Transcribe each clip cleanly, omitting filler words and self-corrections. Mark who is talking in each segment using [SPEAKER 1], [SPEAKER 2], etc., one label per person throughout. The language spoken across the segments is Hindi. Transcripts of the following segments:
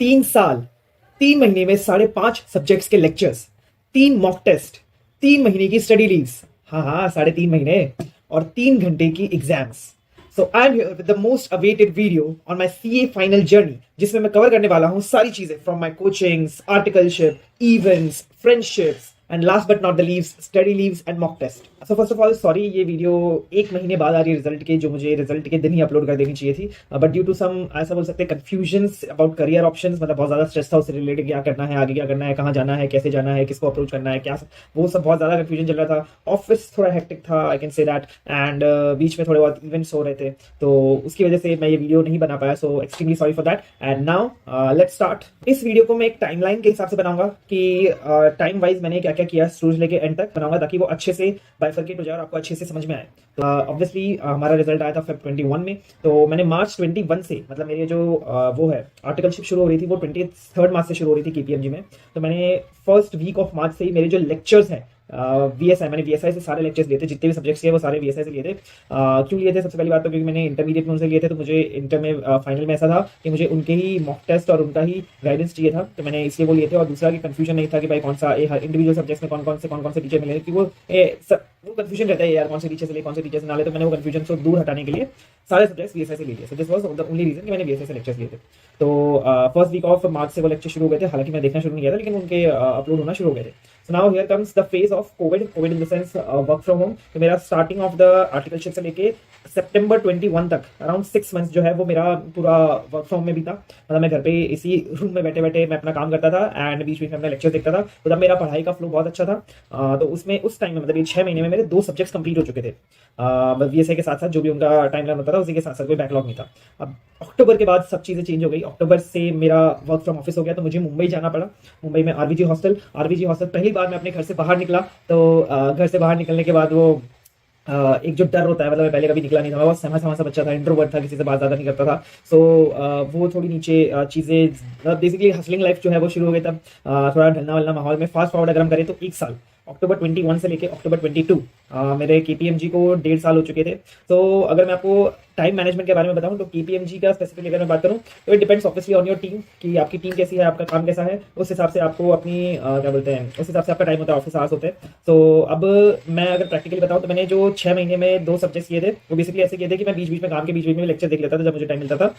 [SPEAKER 1] 3 साल 3 महीने में 5.5 सब्जेक्ट्स के लेक्चर्स, 3 मॉक टेस्ट, 3 महीने की स्टडी लीव्स, हाँ हाँ 3.5 महीने, और 3 घंटे की exams. So I am here with the most awaited video on my CA final journey, जिसमें मैं कवर करने वाला हूं सारी चीजें from my coachings, articleship, events, friendships, and last but not the leaves, study leaves and mock test. So first of all sorry, ये वीडियो 1 महीने बाद आ रही है रिजल्ट के, जो मुझे रिजल्ट के दिन ही अपलोड कर देनी चाहिए थी, बट ड्यू टू सम ऐसा बोल सकते हैं कंफ्यूजन्स अबाउट करियर ऑप्शंस, मतलब बहुत ज्यादा स्ट्रेस था उससे रिलेटेड, क्या करना है आगे, क्या करना है, कहाँ जाना है, कैसे जाना है, किसको अप्रोच करना है, क्या वो सब बहुत ज्यादा कंफ्यूजन चल रहा था। ऑफिस थोड़ा हेक्टिक था, I can say that, and बीच में थोड़े बहुत इवेंट्स हो रहे थे, तो उसकी वजह से मैं ये वीडियो नहीं बना पाया। So extremely sorry for that. And now let's start. इस वीडियो को मैं एक टाइमलाइन के हिसाब से बनाऊंगा कि टाइम वाइज मैंने क्या क्या किया, शुरू से लेके एंड तक बनाऊंगा, ताकि वो अच्छे से बाइफरकेट हो जाए और आपको अच्छे से समझ में आए। तो ऑब्वियसली हमारा रिजल्ट आया था Feb 21 में, तो मैंने March 21 से, मतलब मेरे जो वो है आर्टिकलशिप शुरू हो रही थी वो 23 मार्च से शुरू हो रही थी केपीएमजी में। तो मैंने फर्स्ट वीक ऑफ मार्च से ही मेरे जो लेक्चर्स हैं वीएसआई, मैंने वीएसआई से सारे लेक्चर्स लिए थे, जितने भी सब्जेक्ट्स थे वो सारे वीएसआई से लिए थे। क्यों लिए थे? सबसे पहली बात तो क्योंकि मैंने इंटरमीडिएट में उनसे लिए थे, तो मुझे इंटर में फाइनल में ऐसा था कि मुझे उनके ही मॉक टेस्ट और उनका ही गाइडेंस चाहिए था, तो मैंने इसलिए वो लिए थे। और दूसरा कि कंफ्यूजन नहीं था कि भाई कौन सा इंडिविजुअल सब्जेक्ट्स में कौन कौन से टीचर मिले, कि वो कंफ्यूजन रहता है यार, कौन से टीचर से ले, कौन से टीचर से ना ले, तो मैंने वो कंफ्यूजन को दूर हटाने के लिए सारे सब्जेक्ट्स वीएसआई से ले लिए। So this was the only reason कि मैंने वीएसआई से लेक्चर्स लिए थे। तो फर्स्ट वीक ऑफ मार्च से वो लेक्चर शुरू हो गए थे, हालांकि मैं देखना शुरू नहीं किया था, लेकिन उनके अपलोड होना शुरू हो गए थे। So now here comes the phase of Covid in the sense work from home. तो मेरा स्टार्टिंग ऑफ द आर्टिकलशिप से लेके सितंबर 21 तक अराउंड 6 मंथ्स जो है वो मेरा पूरा वर्क फ्रॉम में बीता। मतलब मैं घर पे इसी रूम में बैठे बैठे मैं अपना काम करता था, एंड बीच बीच में अपना लेक्चर देखता था। तो तब मेरा पढ़ाई का फ्लो बहुत अच्छा था। तो उसमें उस टाइम में, मतलब ये 6 महीने में मेरे 2 सब्जेक्ट्स कंप्लीट हो चुके थे। वीएसआई के साथ साथ जो भी उनका टाइम लाइन होता था उसी के साथ साथ कोई बैकलॉग नहीं था। अब अक्टूबर के बाद सब चीज़ें चेंज हो गई। अक्टूबर से मेरा वर्क फ्रॉम ऑफिस हो गया, तो मुझे मुंबई जाना पड़ा। मुंबई में आरबीजी हॉस्टल पहली बार मैं अपने घर से बाहर निकला। तो घर से बाहर निकलने के बाद वो एक जो डर होता है, मतलब मैं पहले कभी निकला नहीं था, मैं बहुत सहमा सहमा सा बच्चा था, इंट्रोवर्ट था, किसी से बात ज़्यादा नहीं करता था। सो वो थोड़ी नीचे चीज़ें, बेसिकली हसलिंग लाइफ जो है वो शुरू हो गई तब। थोड़ा ढलना वलना माहौल में। फास्ट फॉरवर्ड अगर हम करें तो 1 साल, अक्टूबर 21 से लेके अक्टूबर 22 मेरे केपीएमजी को 1.5 साल हो चुके थे। तो अगर मैं आपको टाइम मैनेजमेंट के बारे में बताऊं, तो केपीएमजी का स्पेसिफिकली अगर मैं बात करूं, तो it depends obviously on your team, कि आपकी टीम कैसी है, आपका काम कैसा है, उस हिसाब से आपको अपनी क्या बोलते हैं, उस हिसाब से आपका टाइम होता है, ऑफिस आवर्स होते हैं। तो अब मैं अगर प्रैक्टिकली बताऊं, तो मैंने जो 6 महीने में 2 सब्जेक्ट्स किए थे वो बेसिकली ऐसे किए थे कि मैं बीच बीच में काम के बीच बीच में लेक्चर देख लेता था जब मुझे टाइम मिलता था।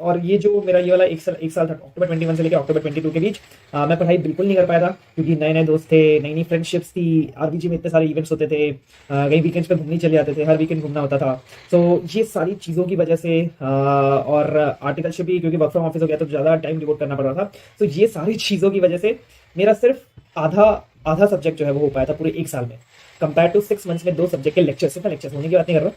[SPEAKER 1] और ये जो मेरा ये वाला एक साल था, अक्टूबर 21 से लेकर अक्टूबर 22 के बीच, मैं पढ़ाई बिल्कुल नहीं कर पाया था, क्योंकि नए नए दोस्त थे, नई नई फ्रेंडशिप्स थी, आरबीजी में इतने सारे इवेंट्स होते थे, कहीं वीकेंड्स पे घूमने चले जाते थे, हर वीकेंड घूमना होता था। तो ये सारी चीज़ों की वजह से और आर्टिकलशिप भी क्योंकि वर्क फ्रॉम ऑफिस हो गया तो ज़्यादा टाइम डिवोट करना पड़ रहा था। तो ये सारी चीज़ों की वजह से मेरा सिर्फ आधा आधा सब्जेक्ट जो है वो हो पाया था पूरे 1 साल में, कंपेयर टू 6 मंथ्स में 2 सब्जेक्ट के लेक्चर्स। सिर्फ मैं लेक्चर्स होने की बात नहीं कर रहा हूँ,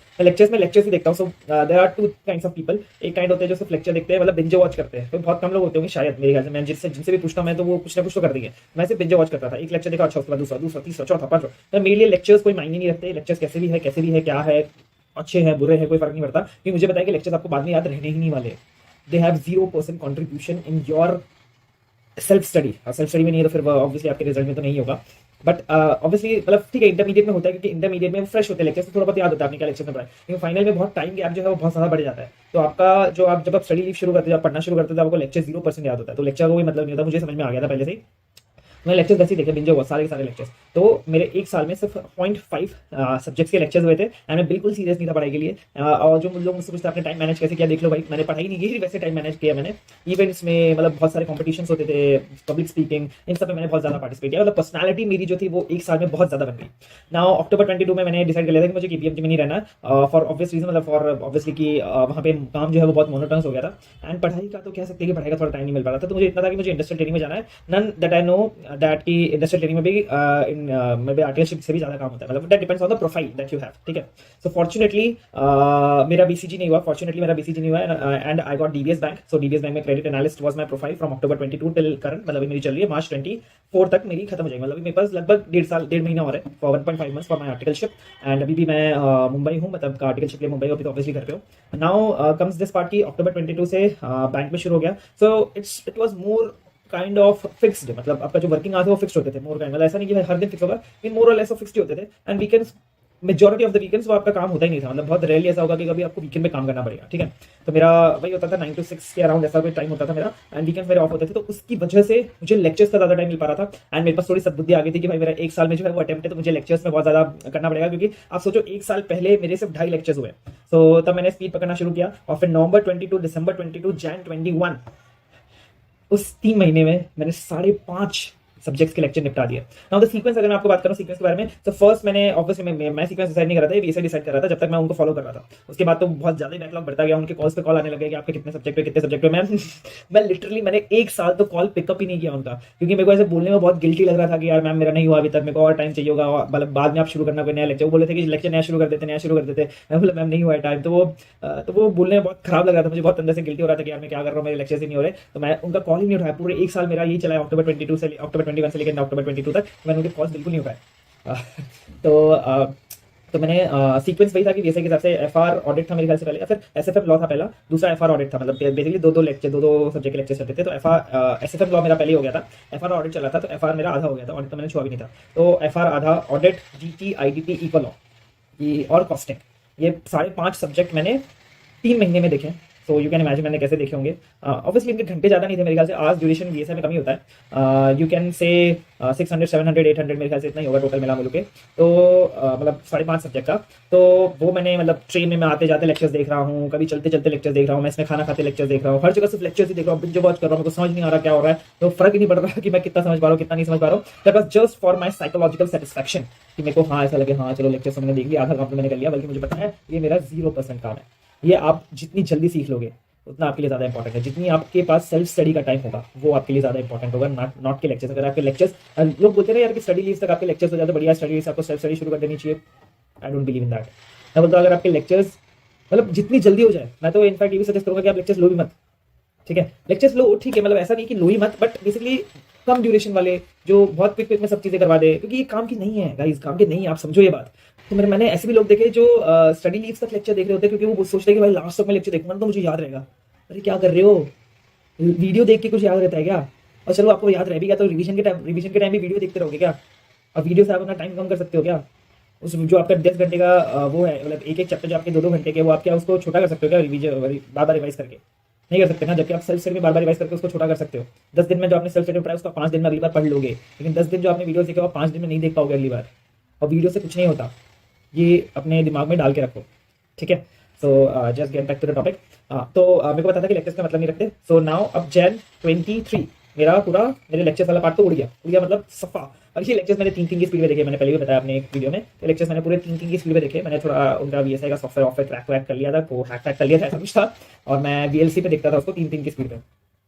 [SPEAKER 1] मैं लेक्चर्स ही देखता हूँ। So there are 2 kinds of people. एक काइंड होते हैं जो सिर्फ लेक्चर देखते हैं, मतलब बिंज वॉच करते हैं, तो बहुत कम लोग होते होंगे शायद, मेरे ख्याल से। मैं जिनसे भी पूछता हूँ मैं, तो वो कुछ ना कुछ तो कर देंगे। मैं सिर्फ बिंज वॉच करता था, एक लेक्चर देखा, अच्छा उसके बाद दूसरा, तीसरा, चौथा, पांचवा। तो मेरे लिए लेक्चर्स कोई मायने नहीं रखते, लेक्चर्स कैसे भी है, क्या है, अच्छे हैं बुरे हैं, कोई फर्क नहीं पड़ता, क्योंकि मुझे पता है कि लेक्चर्स आपको बाद में याद रहने ही नहीं वाले। They have 0% contribution in your self study में नहीं है, तो फिर ऑब्वियसली आपके रिजल्ट में तो नहीं होगा। बट ऑब्वियसली मतलब ठीक है, इंटरमीडिएट में होता है, क्योंकि इंटरमीडिएट में फ्रेश होते हैं लेक्चर, तो थोड़ा बहुत याद होता है आपने क्या लेक्चर में पढ़ा है, लेकिन फाइनल में बहुत टाइम गैप जो है वो बहुत ज़्यादा बढ़ जाता है। तो आपका जो आप जब आप स्टडी लीव शुरू करते हो, जब पढ़ना शुरू करते हो, तो आपको लेक्चर 0% याद होता है। तो लेक्चर का कोई मतलब नहीं होता, मुझे समझ में आ गया था पहले से ही। मैं लेक्चर्स वैसे ही देखे, बिंजो हुआ सारे के सारे लेक्चर्स। तो मेरे 1 साल में सिर्फ 0.5 सब्जेक्ट्स के लेक्चर्स हुए थे, एंड मैं बिल्कुल सीरियस नहीं था पढ़ाई के लिए। और जो लोग मुझसे पूछते हैं आपने टाइम मैनेज कैसे किया, देख लो भाई, मैंने पढ़ाई नहीं की, वैसे टाइम मैनेज किया मैंने। इवेंट्स में मतलब बहुत सारे कॉम्पिटिशन्स होते थे, पब्लिक स्पीकिंग, इन सब में मैंने बहुत ज़्यादा पार्टिसिपेट किया। मतलब पर्सनैलिटी मेरी जो थी वो 1 साल में बहुत ज़्यादा बन गई। नाउ अक्टूबर 22 में मैंने डिसाइड कर लिया था कि मुझे केपीएमजी में नहीं रहना, फॉर ऑब्वियस रीजन, मतलब फॉर ऑब्वियसली कि वहाँ पे काम जो है वो बहुत मोनोटोनस हो गया था, एंड पढ़ाई का तो कह सकते हैं कि पढ़ाई का थोड़ा टाइम नहीं मिल पा रहा था। तो मुझे इतना था कि मुझे इंडस्ट्रियल ट्रेनिंग में जाना है, none that I know that की इंडस्ट्रियल ट्रेनिंग में भी आर्टिकलशिप से भी ज्यादा काम होता है, मतलब that depends on the profile that you have, ठीक है। सो फॉर्चुनेटली मेरा बीसीजी नहीं हुआ, and I got DBS bank. So DBS bank में credit analyst was my profile from October 22 till current, मतलब मेरी चल रही है मार्च 24 तक मेरी खत्म हो जाएगी, मतलब मेरे पास लगभग 1.5 महीना और है for 1.5 months for my articleship. And अभी भी मैं मुंबई हूँ, मतलब आर्टिकलशिप के लिए मुंबई हो, अभी तो ऑब्वियसली घर पे हूँ। नाउ कम्स दिस पार्ट की अक्टूबर 22 से बैंक में शुरू हो गया। So it was more kind of fixed, मतलब आपका जो वर्किंग आवर्स है वो फिक्स्ड होते थे, मोर काइंड, मतलब ऐसा नहीं कि हर दिन फिक्स होगा, लेकिन मोर और लेस फिक्स्ड होते थे। And weekends majority of the weekends वो आपका काम होता ही नहीं था, मतलब बहुत रेयरली ऐसा होगा कि कभी आपको वीकेंड में काम करना पड़ेगा, ठीक है। तो मेरा वही होता था 9 to 6 के अराउंड ऐसा कोई टाइम होता था मेरा, एंड वीकेंड्स मेरे ऑफ होते थे, तो उसकी वजह से मुझे लेक्चर्स का ज्यादा टाइम मिल पा रहा था। एंड मेरे पास थोड़ी सद्बुद्धि आ गई थी कि भाई मेरा एक साल में जो है वो अटेम्प्ट है, तो मुझे लेक्चर्स में बहुत ज्यादा करना पड़ेगा, क्योंकि आप सोचो एक साल पहले मेरे सिर्फ 2.5 लेक्चर्स हुए। तो तब मैंने स्पीड पकड़ना शुरू किया, और फिर नवंबर 22, दिसंबर 22, जैन 21, उस 3 महीने में मैंने 5.5 सब्जेक्ट्स के लेक्चर निपटा दिए। नाउ द सीक्वेंस, अगर मैं आपको बात करूं सीक्वेंस के बारे में, तो फर्स्ट मैंने ऑब्वियसली मैं सीक्वेंस डिसाइड नहीं कर रहा था, ये बीएसए डिसाइड कर रहा था जब तक मैं उनको फॉलो कर रहा था। उसके बाद तो बहुत ज्यादा बैकलॉग बढ़ता गया, उनके कॉल्स पे कॉल आने लगे कि आपके कितने सब्जेक्ट पे कितने सब्जेक्ट पे। मैं लिटरली मैंने 1 साल तो कॉल पिकअप ही नहीं किया उनका, क्योंकि मेरे को ऐसे बोलने में बहुत गिल्टी लग रहा था कि यार मैम मेरा नहीं हुआ अभी तक, मेरे को और टाइम चाहिए होगा, मतलब बाद में आप शुरू करना कोई नया लेक्चर। वो बोले थे कि लेक्चर नया शुरू कर देते। मैं बोला मैम नहीं हुआ है टाइम। तो वो बोलने में बहुत खराब लग रहा था, मुझे बहुत अंदर से गिल्टी हो रहा था कि यार मैं क्या कर रहा हूँ, मेरे लेक्चर्स ही नहीं हो रहे। तो मैं उनका कॉल ही नहीं उठाया, पूरे 1 साल मेरा यही चला है, अक्टूबर 21 से लेकर अक्टूबर 22 तक मैंने उनके कॉल्स बिल्कुल नहीं उठाए। तो मैंने सीक्वेंस वही था कि जैसे के हिसाब से एफआर ऑडिट था मेरे ख्याल से पहले, या फिर एसएफएम लॉ था पहला, दूसरा एफआर ऑडिट था, मतलब बेसिकली दो सब्जेक्ट के लेक्चर चलते थे। तो एफआर एसएफएम लॉ मेरा पहले ही हो गया था, एफआर ऑडिट चला था, तो एफआर मेरा आधा हो गया था, ऑडिट तो मैंने छुआ भी नहीं था। तो एफआर आधा, audit, GT, IDT, eco law और कॉस्टिंग, ये 5.5 सब्जेक्ट मैंने 3 महीने में देखे। तो यू कैन इमेजिन मैंने कैसे देखे होंगे। ऑब्वियसली इनके घंटे ज़्यादा नहीं थे मेरे ख्याल से, आज ड्यूरेशन बीएसए में कम ही होता है, यू कैन से 600, 700, 800 मेरे ख्याल से इतना ही होगा टोटल मिला मिलू के। तो मतलब 5.5 सब्जेक्ट का, तो वो मैंने मतलब ट्रेन में मैं आते जाते लेक्चर्स देख रहा हूँ, कभी चलते चलते लेक्चर्स देख रहा हूँ, मैं इसमें खाना खाते लेक्चर्स देख रहा हूँ, हर जगह सिर्फ लेक्चर्स ही देख रहा हूँ, जो वॉच कर रहा हूँ, मेरे को समझ नहीं आ रहा क्या हो रहा है, तो फर्क ही नहीं पड़ रहा कि मैं कितना समझ पा रहा हूँ कितना नहीं समझ पा रहा हूँ। That was just for my psychological satisfaction, कि मेरे को हाँ ऐसा लगे हाँ चलो लेक्चर्स मैंने देख लिया, आधा काम तो मैंने कर लिया, बल्कि मुझे पता है ये मेरा 0% काम है। ये आप जितनी जल्दी सीख लोगे उतना आपके लिए ज्यादा इंपॉर्टेंट है, जितनी आपके पास सेल्फ स्टडी का टाइम होगा वो आपके लिए ज्यादा इंपॉर्टेंट होगा, नॉट के लेक्चर्स। अगर आपके लेक्चर्स, लोग बोलते हैं यार कि स्टडी लीव तक आपके लेक्चर्स हो जाते, बढ़िया स्टडी लीव से आपको सेल्फ स्टडी शुरू कर देनी चाहिए। I don't believe in that. मैं बोलता हूँ अगर आपके लेक्चर्स मतलब जितनी जल्दी हो जाए, मैं तो इनफैक्ट ये भी सजेस्ट करूंगा कि आप लेक्चर्स लो भी मत, ठीक है। लेक्चर्स लो ठीक है, मतलब ऐसा नहीं कि लो ही मत, बट बेसिकली कम ड्यूरेशन वाले जो बहुत क्विक में सब चीजें करवा दे, क्योंकि ये काम की नहीं है गाइस, काम की नहीं है, आप समझो ये बात। तो मैंने ऐसे भी लोग देखे जो स्टडी लीव तक लेक्चर देख रहे होते हैं, क्योंकि वो सोचते हैं कि भाई लास्ट तक मैं लेक्चर देखूंगा तो मुझे याद रहेगा। अरे क्या कर रहे हो, वीडियो देख के कुछ याद रहता है क्या? और चलो आपको याद रह भी गया तो रिवीजन के टाइम भी वीडियो देखते रहोगे क्या? और वीडियो से आप अपना टाइम कम कर सकते हो क्या? उस जो आपका 10 घंटे का वो है, मतलब एक चैप्टर जो आपके 2-2 घंटे के, वो आप क्या उसको छोटा कर सकते हो क्या रिवीजन बार बार रिवाइज करके? नहीं कर सकते ना, जबकि आप सेल्फ स्टडी में बार बार रिवाइज करके उसको छोटा कर सकते हो। 10 दिन में जो आपने सेल्फ स्टडी पढ़ा है उसको 5 दिन में अगली बार पढ़ लोगे, लेकिन 10 दिन जो आपने वीडियो देखे वो 5 दिन में नहीं देख पाओगे अगली बार। और वीडियो से कुछ नहीं होता, ये अपने दिमाग में डाल के रखो, ठीक है। So just get back to the topic. तो मेरे को पता था कि लेक्चर्स का मतलब नहीं रखते। सो नाउ अब जैन 23 मेरे लेक्चर्स वाला पार्ट तो उड़ गया मतलब सफा। और ये लेक्चर्स मैंने 3 की स्पीड में देखे, मैंने पहले भी बताया अपने एक वीडियो में, तो लेक्चर्स मैंने पूरे 3 की स्पीड में देखे। मैंने थोड़ा उनका वीएसआई का सॉफ्टवेयर क्रैक कर लिया था, वो हैक कर लिया था, ऐसा कुछ था, और मैं वीएलसी पे देखता था उसको 3 की स्पीड में।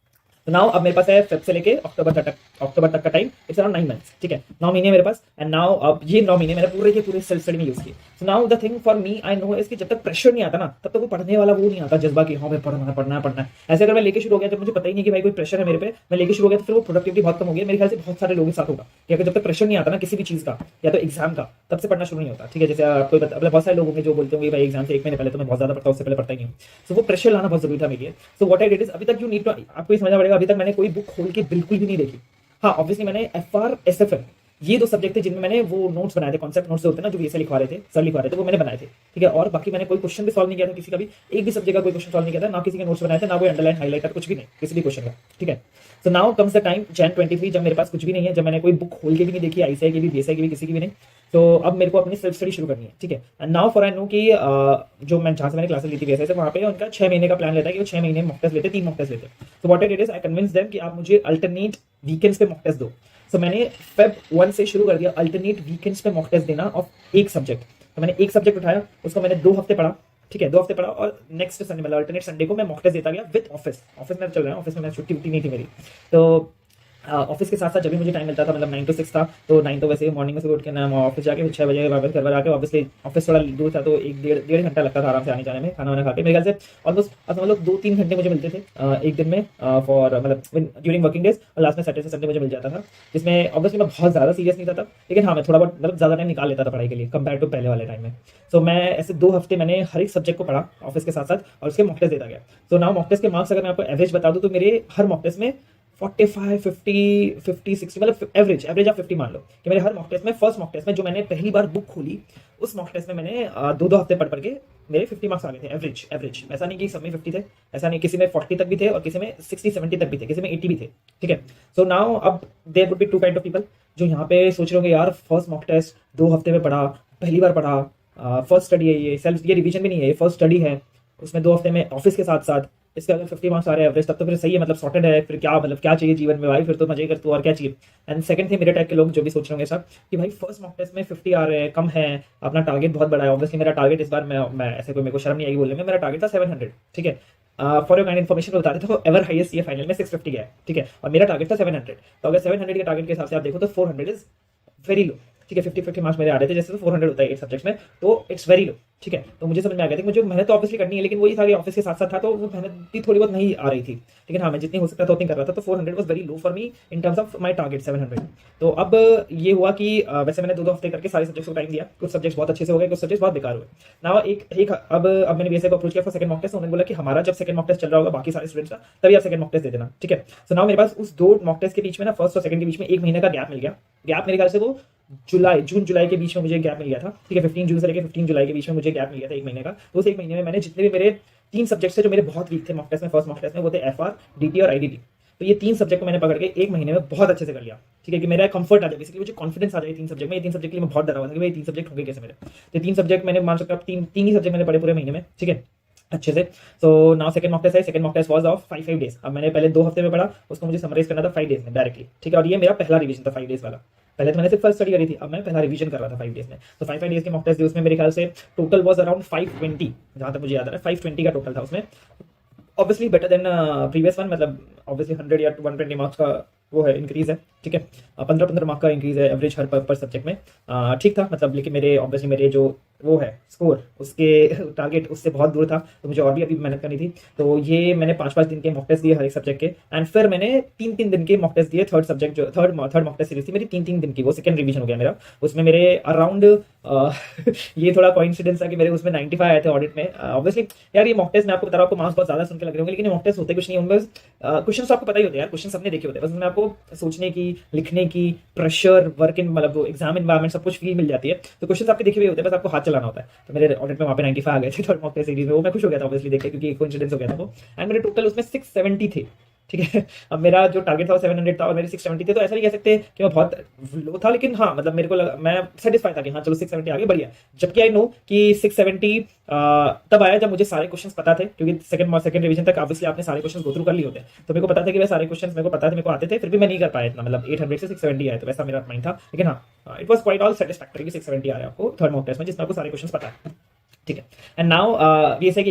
[SPEAKER 1] तो नाउ अब मेरे पास है फेब से लेके अक्टूबर तक का टाइम, इट्स अराउंड 9 मंथ्स, ठीक है, 9 महीने मेरे पास। एंड नाउ अब ये 9 महीने मैंने पूरे के पूरे सेल्फ स्टडी में यूज किए। So now the thing for me I know is कि जब तक प्रेशर नहीं आता ना, तब तक वो पढ़ने वाला वो नहीं आता जज्बा कि हाँ मैं पढ़ना है। ऐसे अगर मैं लेके शुरू हो गया, जब मुझे पता ही नहीं कि भाई कोई प्रेशर है मेरे पे, मैं लेके शुरू हो गया, तो फिर वो प्रोडक्टिविटी बहुत कम हो गई। मेरे ख्याल से बहुत सारे लोगों के साथ होगा कि अगर जब तक प्रेशर नहीं आता ना किसी भी चीज का, या तो एग्जाम का, तब से पढ़ना शुरू नहीं होता, ठीक है। जैसे आपको बहुत सारे लोग होंगे जो बोलते होंगे भाई एग्जाम से 1 महीने पहले तो मैं बहुत ज्यादा पढ़ता हूँ, उससे पहले पढ़ता ही नहीं हूँ। सो वो प्रेशर लाना बहुत जरूरी था मेरे लिए। So what I did is, अभी तक यू नीड टू, आपको समझना पड़ेगा, अभी तक मैंने कोई बुक खोल के बिल्कुल भी नहीं देखी। हाँ ऑब्वियसली मैंने एफआर एसएफएम ये 2 सब्जेक्ट थे जिनमें मैंने वो नोट्स बनाए थे, कॉन्सेप्ट नोट्स होते हैं ना जो वीएसए लिखवा रहे थे, सर लिखवा रहे थे, वो मैंने बनाए थे, ठीक है। और बाकी मैंने कोई क्वेश्चन भी सॉल्व नहीं किया था किसी का भी, एक भी सब्जेक्ट का कोई क्वेश्चन सॉल्व नहीं किया था, ना किसी के नोट्स बनाए थे, ना कोई अंडरलाइन हाईलाइटर कुछ भी नहीं किसी भी क्वेश्चन का, ठीक है। So now comes the time Jain 23 जब मेरे पास कुछ भी नहीं है, जब मैंने कोई बुक खोल के भी नहीं देखी, आईसीआई की भी, बीएसआई की भी, किसी की भी नहीं। तो अब मेरे को अपनी सेल्फ स्टडी शुरू करनी है, ठीक है। And now for I know कि जो मैं जहाँ से मैंने क्लासेस ली थी बीएसआई से, वहाँ पे उनका 6 महीने का प्लान रहता है कि वो 6 महीने मॉक टेस्ट लेते, 3 मॉक टेस्ट लेते। So what I did is I convince them कि आप मुझे अल्टरनेट वीकेंड्स पे मॉक टेस्ट दो। सो मैंने फेब 1 से शुरू कर दिया अल्टरनेट वीकेंड्स पे मॉक टेस्ट देना ऑफ एक सब्जेक्ट। तो मैंने एक सब्जेक्ट उठाया, उसको मैंने 2 हफ्ते पढ़ा, ठीक है, 2 हफ्ते पढ़ा, और नेक्स्ट संडे मतलब अल्टरनेट संडे को मैं मॉक टेस्ट देता गया विद ऑफिस में चल रहा है, ऑफिस में मैं छुट्टी नहीं थी मेरी। तो ऑफिस के साथ साथ जब भी मुझे टाइम मिलता था, मतलब 9 to 6 था, तो 9 तो वैसे मॉर्निंग में से उठ के ना ऑफिस जाके 6 बजे वापस घर पर आके, ऑब्वियसली ऑफिस थोड़ा दूर था तो 1-1.5 घंटा लगता था आराम से आने जाने में, खाना वाना खा के। मेरे ख्याल से ऑलमोस्ट समझ लो 2-3 घंटे मुझे मिलते थे एक दिन में फॉर मतलब ड्यूरिंग वर्किंग डेज, और लास्ट में सैटरडे से संडे मुझे मिल जाता था, जिसमें ऑब्वियसली मैं बहुत ज़्यादा सीरियस नहीं था तब, लेकिन हाँ मैं थोड़ा बहुत मतलब ज़्यादा टाइम निकाल लेता था पढ़ाई के लिए कंपेयर टू पहले वाले टाइम में। सो मैं ऐसे 2 हफ्ते मैंने हर एक सब्जेक्ट को पढ़ा ऑफिस के साथ साथ, और उसके मॉक टेस्ट देता गया। सो नाउ मॉक टेस्ट के मार्क्स अगर मैं आपको एवरेज बता दूँ तो मेरे हर मॉक टेस्ट में 45 50 60 मतलब एवरेज आप 50 मान लो कि मेरे हर मॉक टेस्ट में, फर्स्ट मॉक टेस्ट में जो मैंने पहली बार बुक खोली उस मॉक टेस्ट में मैंने 2-2 हफ्ते पढ़ के मेरे 50 मार्क्स आ गए थे एवरेज एवरेज। ऐसा नहीं कि सब में 50 थे, ऐसा नहीं, किसी में 40 तक भी थे और किसी में 60-70 तक भी थे, किसी में 80 भी थे, ठीक है। सो नाउ अब there would be two kind of people जो यहाँ पे सोच रहे होंगे यार फर्स्ट मॉक टेस्ट 2 हफ्ते में पढ़ा, पहली बार पढ़ा, फर्स्ट स्टडी है ये, सेल्फ ये रिवीजन भी नहीं है, ये फर्स्ट स्टडी है, उसमें 2 हफ्ते में ऑफिस के साथ साथ इसके अगर 50 मार्क्स आ रहे हैं एवरेज, तब तो फिर सही है, मतलब सॉर्टेड है, फिर क्या मतलब क्या चाहिए जीवन में भाई, फिर तो मजे कर तू, और क्या चाहिए। एंड सेकंड थे मेरे टाइप के लोग जो भी सोच रहे होंगे सब कि भाई फर्स्ट मॉक टेस्ट में 50 आ रहे हैं, कम है, अपना टारगेट बहुत बड़ा है। ऑब्वियसली मेरा टारगेट इस बार मैं ऐसे कोई मेरे को शर्म नहीं आएगी बोलने में, मेरा टारगेट था 700, ठीक है। फॉर योर काइंड इन्फॉर्मेशन बता रहे थे एवर हाईएस्ट ये फाइनल में 650 गया है, ठीक है, और मेरा टारगेट था 700। तो अगर 700 के टारगेट के हिसाब से आप देखो तो 400 इज वेरी लो, ठीक है। 50 मार्क्स मेरे आ रहे थे, जैसे तो 400 होता है 8 सब्जेक्ट्स में, तो इट्स वेरी लो, ठीक है। तो मुझे समझ में आ गया था मुझे मेहनत तो ऑब्वियसली करनी है, लेकिन वही था कि ऑफिस के साथ साथ था तो वो मेहनत भी थोड़ी बहुत नहीं आ रही थी, लेकिन हाँ मैं जितनी हो सकता था उतनी कर रहा था। तो 400 was very low for me in terms of my target 700। तो अब ये हुआ कि वैसे मैंने 2-2 हफ्ते करके सारे सब्जेक्ट्स को टाइम दिया, कुछ सब्जेक्ट्स बहुत अच्छे से हो गए, कुछ सब्जेक्ट्स बहुत बेकार हुए ना। अब मैंने बीएसए को अप्रोच किया फॉर सेकंड मॉक टेस्ट, उन्होंने बोला कि हमारा जब सेकंड मॉक टेस्ट चल रहा होगा बाकी सारे स्टूडेंट्स का, तभी आप सेकंड मॉक टेस्ट दे देना, ठीक है। सो नाउ मेरे पास उस 2 मॉक टेस्ट के बीच में ना, फर्स्ट और सेकंड के बीच में 1 महीने का गैप मिल गया। गैप मेरे ख्याल से वो जून जुलाई के बीच में मुझे गैप मिल गया था, ठीक है। 15 जून से लेकर 15 जुलाई के बीच में मुझे गैप मिल गया था 1 महीने का। तो उस 1 महीने में मैंने जितने भी मेरे 3 सब्जेक्ट्स थे जो मेरे बहुत वीक थे मॉक टेस्ट में, फर्स्ट मॉक टेस्ट में, वो थे एफआर, डीटी और आईडीटी। तो ये 3 सब्जेक्ट को मैंने पकड़ के 1 महीने में बहुत अच्छे से कर लिया, ठीक है, कि मेरा कंफर्ट आ जाए, बेसिकली मुझे कॉन्फिडेंस आ जाए 3 सब्जेक्ट में। ये 3 सब्जेक्ट के लिए मैं बहुत डरा हुआ था कि भाई 3 सब्जेक्ट होंगे कैसे मेरे। तो 3 सब्जेक्ट मैंने मान सकता हूँ 3 ही सब्जेक्ट मैंने पढ़े पूरे महीने में, ठीक है, अच्छे से। So now second mock test है, second mock test was of 5 days. अब मैंने पहले 2 हफ्ते में पढ़ा, उसको मुझे समराइज करना था 5 डेज में डायरेक्टली, ठीक है। और ये मेरा पहला रिवीजन था 5 डेज वाला। पहले तो मैंने सिर्फ फर्स्ट स्टडी करी थी, अब मैं पहला रिवीजन कर रहा था 5 डेज में। तो 5 डेज के मॉक टेस्ट दिए, उसमें मेरे ख्याल से टोटल वाज अराउंड 520, जहां तक मुझे याद आ रहा है 520 का टोटल था उसमें। Obviously better than previous one, मतलब ऑब्वियसली 100 या 120 मार्क्स का वो है इंक्रीज है, ठीक है। 15-15 मार्क का इंक्रीज है एवरेज हर पर सब्जेक्ट में, ठीक था मतलब। लेकिन मेरे ऑब्वियसली मेरे जो वो है स्कोर, उसके टारगेट उससे बहुत दूर था, तो मुझे और भी अभी मेहनत करनी थी। तो ये मैंने 5-5 दिन के मॉक टेस्ट दिए हर एक सब्जेक्ट के, एंड फिर मैंने 3-3 दिन के मॉक टेस्ट दिए। थर्ड सब्जेक्ट जो थर्ड मॉक टेस्ट सीरीज थी मेरी 3-3 दिन की, वो सेकंड रिवीजन हो गया मेरा। उसमें मेरे अराउंड ये थोड़ा कोइंसिडेंस था कि मेरे उसमें 95 आए थे ऑडिट में। ऑब्वियसली यार ये मॉक टेस्ट मैं आपको बता रहा हूँ, आपको मार्क्स बहुत ज्यादा सुन के लग रहे होंगे, लेकिन मॉक टेस्ट होते कुछ नहीं होंगे। क्वेश्चन आपको पता ही होते हैं यार, क्वेश्चन सबने देखे होते हैं, बस उसमें आपको सोचने की, लिखने की, प्रेशर, वर्क इन मतलब एग्जाम एनवायरमेंट सब कुछ फील मिल जाती है। तो क्वेश्चन आपके देखे हुए होते हैं, बस आपको हाथ चलाना होता है। तो मेरे ऑडिट में वहाँ पे 95 आ गए थे थर्ड मॉक टेस्ट सीरीज में, वो मैं खुश हो गया था ऑब्वियसली देख के, क्योंकि एक कोइंसिडेंस हो गया था वो। एंड मेरे टोटल उसमें 670 थे, ठीक है। अब मेरा जो टारगेट था वो 700 था और मेरे 670 थे, तो ऐसा नहीं कह सकते कि मैं बहुत लो था, लेकिन हाँ मतलब मेरे को लगा, मैं सेटिस्फाई था कि हाँ चलो 670 आ गए, बढ़िया। जबकि आई नो कि 670 तब आया जब मुझे सारे क्वेश्चंस पता थे, क्योंकि सेकंड रिवीजन तक ऑब्वियसली आपने सारे क्वेश्चंस गो थ्रू कर लिए होते हैं। तो मेरे को पता था कि वह सारे क्वेश्चंस मेरे को पता थे, मेरे को आते थे, फिर भी मैं नहीं कर पाया इतना, मतलब 800 से 670 आए, तो वैसा मेरा माइंड था। लेकिन हाँ it was quite all satisfactory कि 670 आ रहा है आपको थर्ड मॉक टेस्ट में, जिसमें आपको सारे क्वेश्चंस पता है, ठीक है। एंड नाउ बीएसए की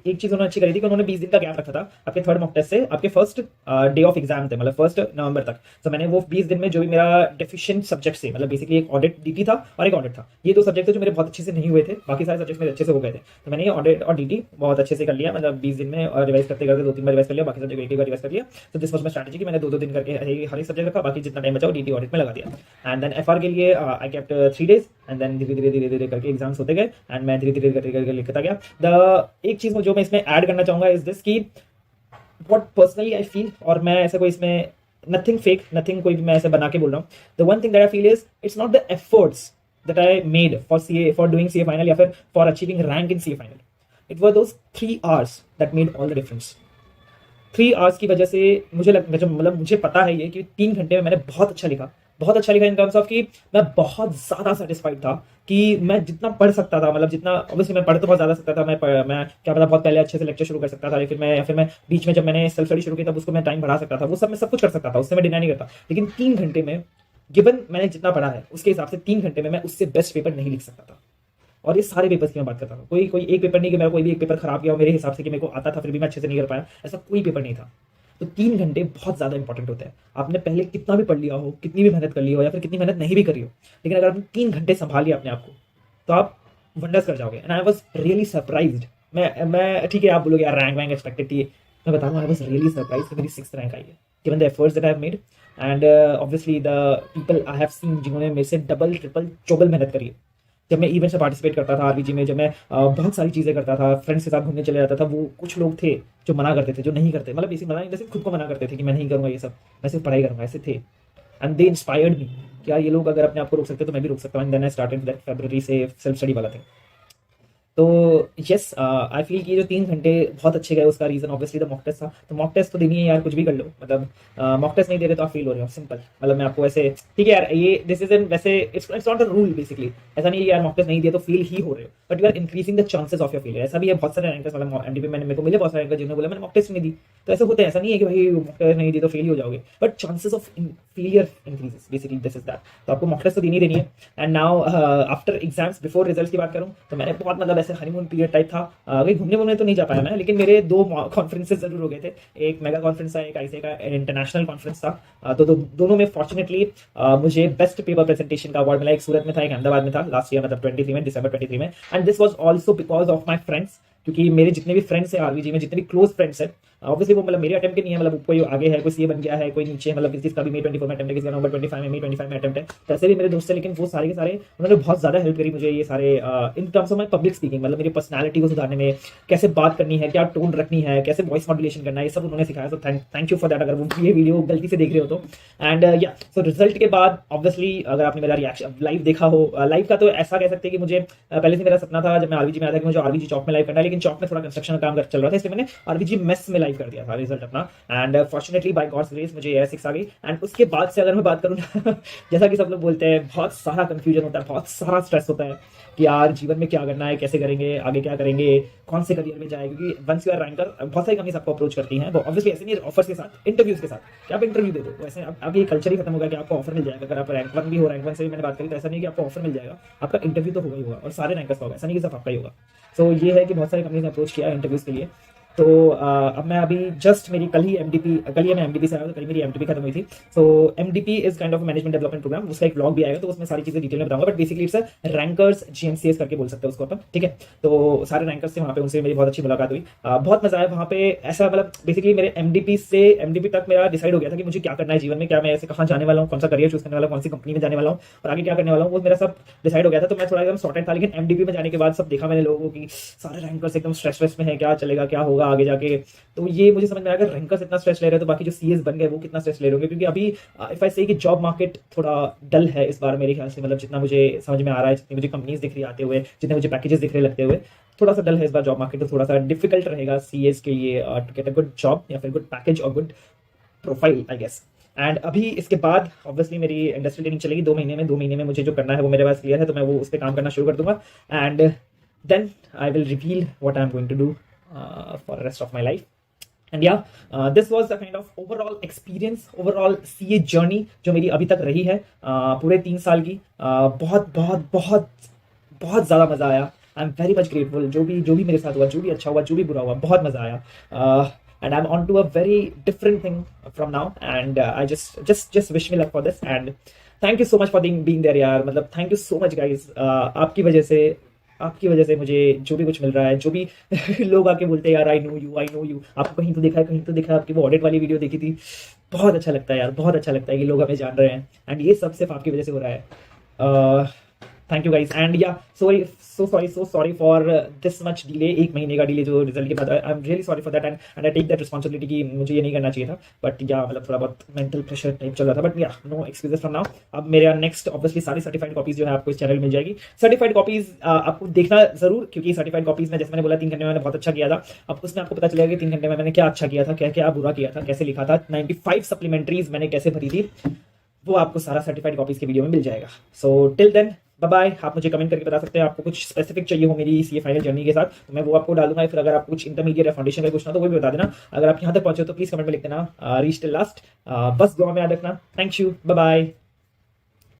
[SPEAKER 1] एक चीज उन्होंने अच्छी करी थी कि उन्होंने 20 दिन का गैप रखा था आपके थर्ड मॉक टेस्ट से आपके फर्स्ट डे ऑफ एग्जाम थे, मतलब 1 नवंबर तक। तो मैंने वो 20 दिन में जो भी मेरा डेफिशिएंट सब्जेक्ट से, मतलब बेसिकली एक ऑडिट डीटी था और एक ऑडिट था, ये 2 सब्जेक्ट थे जो मेरे बहुत अच्छे से नहीं हुए थे, बाकी सारे सब्जेक्ट मेरे अच्छे से हो गए थे। तो मैंने ये ऑडिट और डीटी बहुत अच्छे से कर लिया, मतलब 20 दिन में, और रिवाइज करते करते 2-3 बार रिवाइज कर लिया, बाकी सब्जेक्ट एक बार रिवाइज कर लिया। तो दिस वाज माय स्ट्रेटजी कि मैंने 2-2 दिन करके हर एक सब्जेक्ट रखा, बाकी जितना टाइम बचा वो डीटी ऑडिट में लगा दिया। एंड देन एफआर के लिए I kept 3 days, and then धीरे धीरे करके एग्जाम्स होते गए, एंड मैं धीरे धीरे करके लिखता गया। एक चीज जो मैं इसमें ऐड करना चाहूंगा इज दिस कि व्हाट पर्सनली आई फील, और मैं ऐसा कोई इसमें नथिंग फेक, नथिंग कोई भी मैं ऐसे बना के बोल रहा हूँ। The one thing that I feel is it's not the efforts that I made for CA, for doing CA final या फिर for achieving rank in CA final, it were those 3 hours that made all the difference. 3 hours की वजह से मुझे पता है ये कि 3 घंटे में मैंने बहुत अच्छा लिखा इन टर्म्स ऑफ कि मैं बहुत ज़्यादा सेटिस्फाइड था कि मैं जितना पढ़ सकता था, मतलब जितना ऑब्वियसली मैं पढ़ तो बहुत ज़्यादा सकता था, मैं क्या पता बहुत पहले अच्छे से लेक्चर शुरू कर सकता था, या फिर मैं बीच में जब मैंने सेल्फ स्टडी शुरू की तब उसको मैं टाइम बढ़ा सकता था, वो सब मैं सब कुछ कर सकता था, उससे मैं डिनाई नहीं करता। लेकिन 3 घंटे में गिवन मैंने जितना पढ़ा है उसके हिसाब से 3 घंटे में मैं उससे बेस्ट पेपर नहीं लिख सकता था। और ये सारे पेपर्स की मैं बात करता हूँ, कोई एक पेपर नहीं कि मेरा कोई भी एक पेपर खराब गया हो मेरे हिसाब से कि मेरे को आता था फिर भी मैं अच्छे से नहीं कर पाया, ऐसा कोई पेपर नहीं था। तो 3 घंटे बहुत ज़्यादा इंपॉर्टेंट होते हैं। आपने पहले कितना भी पढ़ लिया हो, कितनी भी मेहनत कर ली हो, या फिर कितनी मेहनत नहीं भी करी हो, लेकिन अगर आपने 3 घंटे संभाल लिया अपने आप को तो आप वंडर्स कर जाओगे। And I was really surprised. मैं ठीक है आप बोलोगे यार रैंक वैंक एक्सपेक्टेड थी, मैं बताऊँ आई वाज रियली सरप्राइज्ड कि मेरी 6th रैंक आई है given the efforts that I have made. And obviously the people I have seen जिन्होंने मेरे से डबल ट्रिपल चौबल मेहनत करी है, जब मैं इवेंट्स में पार्टिसिपेट करता था आरबीजी में, जब मैं बहुत सारी चीज़ें करता था, फ्रेंड्स के साथ घूमने चले जाता था, वो कुछ लोग थे जो मना करते थे, जो नहीं करते, मतलब इसी मना जैसे खुद को मना करते थे कि मैं नहीं करूँगा ये सब, मैं सिर्फ पढ़ाई करूँगा, ऐसे थे। एंड दे इंस्पायर्ड मी कि यार ये लोग अगर अपने आप को रोक सकते तो मैं भी रोक सकता हूँ। And then I started that February से सेल्फ स्टडी वाला थिंग। तो यस, आई फील कि ये जो 3 घंटे बहुत अच्छे गए, उसका reason obviously the mock test था। तो मॉक टेस्ट तो देनी है यार, कुछ भी कर लो, मतलब मॉक टेस्ट नहीं दे रहे तो आप फेल हो रहे हो, सिंपल। मतलब मैं आपको ऐसे, ठीक है यार, ये दिस इज एन वैसे it's not a rule basically, ऐसा नहीं है यार मॉक टेस्ट नहीं दिया तो फेल ही हो रहे हो, but you are increasing the chances of your failure. ऐसा भी है, बहुत सारे रैंकर्स, मतलब एमडीपी मैंने, मेरे को मिले बहुत सारे रैंकर जिन्होंने बोला मैंने मॉक टेस्ट नहीं दी, तो ऐसा होता है, ऐसा नहीं है कि भाई मॉक टेस्ट नहीं दी तो फेल ही हो जाओगे, but chances of failure increases, basically this is that. तो आपको मॉक टेस्ट तो देनी है। And now after exams, before result की बात करूँ तो मैंने बहुत, मतलब ऐसे हनीमून पीरियड टाइप था, कहीं घूमने वूमने तो नहीं जा पाया मैं, लेकिन मेरे 2 कॉन्फ्रेंसेस जरूर हो गए थे। एक मेगा कॉन्फ्रेंस था, एक आईसीए का इंटरनेशनल कॉन्फ्रेंस था। तो दोनों में फॉर्चुनेटली मुझे बेस्ट पेपर प्रेजेंटेशन का अवार्ड मिला। एक सूरत में था, एक अहमदाबाद में था, लास्ट ईयर मतलब 23 में, दिसंबर 23 में। And this was also because of my friends, क्योंकि मेरे जितने भी फ्रेंड्स हैं आरबीजी में, जितने भी क्लोज फ्रेंड्स हैं, ऑब्वियसली वो मतलब मेरे अटेम्प्ट के नहीं है, मतलब कोई आगे है, कोई सीए बन गया है, कोई नीचे, मतलब किसी का भी May 24 में अटेम्प्ट है, किसी का नवंबर 25 में, May 25 में अटेम्प्ट है, तो ऐसे भी मेरे दोस्त हैं। लेकिन वो सारे के सारे उन्होंने बहुत ज़्यादा हेल्प करी मुझे, ये सारे in terms of my public speaking, मतलब मेरी पर्सनैलिटी को सुधारने में, कैसे बात करनी है, क्या टोन रखनी है, कैसे वॉइस मॉड्यूलेशन करना है, ये सब उन्होंने सिखाया। तो थैंक यू फॉर दैट, अगर वो ये वीडियो गलती से देख रहे हो तो। एंड या सो रिजल्ट के बाद ऑब्वियसली अगर आपने मेरा रिएक्शन लाइव देखा हो, लाइव का तो ऐसा कह सकते हैं कि मुझे पहले से मेरा सपना था जब मैं आरबीजी में आया था कि मुझे आरबीजी चौक में लाइव करना है, लेकिन चौक में थोड़ा कंस्ट्रक्शन का काम चल रहा था, इसलिए मैंने आरबीजी मेस में लाइव कर दिया था रिजल्ट अपना। And fortunately by God's grace मुझे एयर 6 आ गई। एंड उसके बाद से अगर मैं बात करूँ ना जैसा कि सब लोग बोलते हैं, बहुत सारा कंफ्यूजन होता है, बहुत सारा स्ट्रेस होता है कि यार जीवन में क्या करना है, कैसे करेंगे, आगे क्या करेंगे, कौन से करियर में जाए, क्योंकि वंस यू आर रैंकर, बहुत सारी कंपनीज आपको अप्रोच करती हैं, वो ऑब्वियसली ऐसे नहीं, ऑफर्स के साथ, इंटरव्यूज के साथ कि आप इंटरव्यू दे दो। वैसे अब ये कल्चर ही खत्म हो गया कि आपको ऑफर मिल जाएगा। अगर आप रैंक 1 भी हो, रैंक 1 से भी मैंने बात करी, तो ऐसा नहीं कि आपको ऑफर मिल जाएगा, आपका इंटरव्यू तो होगा ही होगा, और सारे रैंकर्स का होगा, ऐसा नहीं कि सिर्फ आपका ही होगा। सो ये है कि बहुत सारी कंपनीज ने अप्रोच किया इंटरव्यूज के लिए। तो अब मैं अभी जस्ट मेरी कल ही मैं एमडीपी से आया, तो कल मेरी एमडीपी खत्म हुई थी। So MDP is kind of management development programme, उसका एक व्लॉग भी आएगा, तो उसमें सारी चीजें डिटेल में बताऊंगा, but basically it's rankers GMCS करके बोल सकते हैं उसको अपन, ठीक है। तो सारे रैंकर्स थे वहाँ पे, उनसे मेरी बहुत अच्छी मुलाकात हुई, बहुत मजा आया वहाँ पे। ऐसा मतलब बेसिकली मेरे एमडीपी से एमडीपी तक मेरा डिसाइड हो गया था कि मुझे क्या करना है जीवन में, क्या मैं ऐसे कहाँ जाने वाला हूँ, कौन सा करियर चूज करने वाला हूँ, कौन सी कंपनी में जाने वाला हूँ, और आगे क्या करने वाला हूँ, वो मेरा सब डिसाइड हो गया था। तो मैं थोड़ा एकदम सॉर्टेड था, लेकिन एमडीपी में जाने के बाद सब देखा मैंने लोगों की, सारे रैंकर्स एकदम स्ट्रेस में है, क्या चलेगा, क्या होगा आगे जाके। तो ये मुझे समझ में आया, अगर रैंकर्स इतना स्ट्रेस ले रहे हैं तो बाकी जो सीएस बन गए वो कितना स्ट्रेस ले रहे होंगे, क्योंकि अभी इफ आई से कि जॉब मार्केट थोड़ा डल है इस बार मेरे ख्याल से, मतलब जितना मुझे समझ में आ रहा है, जितनी मुझे कंपनीज दिख रही आते हुए, जितने मुझे पैकेजेस दिख रहे लगते हुए, थोड़ा सा डल है इस बार जॉब मार्केट। तो थोड़ा सा डिफिकल्ट रहेगा सीएस के लिए to get a good job या फिर गुड पैकेज और good profile I guess. And अभी इसके बाद ऑब्वियसली मेरी इंडस्ट्री ट्रेनिंग चलेगी 2 महीने में मुझे जो करना है वो मेरे पास क्लियर है, तो मैं वो उस पर काम करना शुरू कर दूंगा। And then I will reveal what I am going to do for rest of my life. And yeah this was the kind of overall experience, overall CA journey जो मेरी अभी तक रही है पूरे 3 साल की। बहुत बहुत बहुत बहुत ज़्यादा मज़ा आया। I am very much grateful, जो भी मेरे साथ हुआ, जो भी अच्छा हुआ, जो भी बुरा हुआ, बहुत मज़ा आया। and I'm on to a very different thing from now, and I just wish me luck for this, and thank you so much for being there यार, मतलब thank you so much guys। आपकी वजह से मुझे जो भी कुछ मिल रहा है, जो भी लोग आके बोलते हैं यार आई नो यू, आपको कहीं तो देखा है, आपकी वो ऑडिट वाली वीडियो देखी थी, बहुत अच्छा लगता है यार, बहुत अच्छा लगता है कि लोग हमें जान रहे हैं, एंड ये सब सिर्फ आपकी वजह से हो रहा है। थैंक यू गाइज, एंड या so sorry for this much delay, 1 महीने का डिले जो रिजल्ट के बाद। I am really sorry for that, and I take that responsibility कि मुझे ये नहीं करना चाहिए था, बट या मतलब थोड़ा बहुत मेंटल प्रेशर टाइप चल रहा था, बट या नो एक्सक्यूजेस फ्रॉम नाउ। अब मेरा नेक्स्ट ऑब्वियसली सारी सर्टिफाइड कॉपीज जो है आपको इस चैनल मिल जाएगी। सर्टिफाइड कॉपीज आपको देखना जरूर, क्योंकि सर्टिफाइड कॉपीज में जैसे मैंने बोला 3 घंटे में मैंने बहुत अच्छा किया था, अब उसमें आपको पता चलेगा कि 3 घंटे में मैंने क्या अच्छा किया था, क्या क्या बुरा किया था, कैसे लिखा था, 95 सप्लीमेंट्रीज मैंने कैसे भरी थी, वो आपको सारा सर्टिफाइड कॉपीज के वीडियो में मिल जाएगा। So till then bye bye. आप मुझे कमेंट करके बता सकते हैं आपको कुछ स्पेसिफिक चाहिए हो मेरी इस ये फाइनल जर्नी के साथ, तो मैं वो आपको डालूंगा। फिर अगर आपको कुछ इंटरमीडिएट या फाउंडेशन का पूछना तो वो भी बता देना। अगर आप यहाँ तक पहुंचे तो प्लीज कमेंट में लिख देना रीच टिल लास्ट। बस दुआ में याद रखना। Thank you, bye bye.